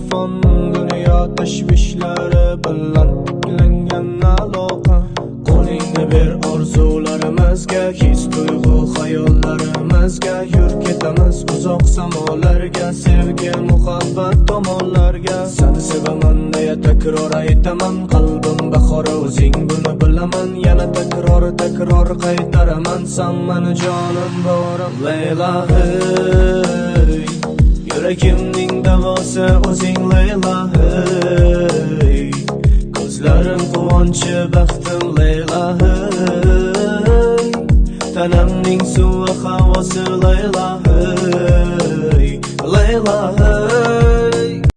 telefon dunyo tashvishlari bilan ilangan aloqa. Qo'lingni ber orzularimizga, his tuyg'u xayollarimizga. Yur ketamiz uzoq samolarga, sevgi muhabbat tomonlarga. Seni sevaman deya takror aytaman, qalbim bahori o'zing buni bilaman. Yana takror qaytaraman, san meni jonim borim Leyla hey. Yuragimning davosi o'zing Leyla hey. Ko'zlarim quvonchi baxtim Leyla hey. Tanamning suvi havosi Leyla hey. Leyla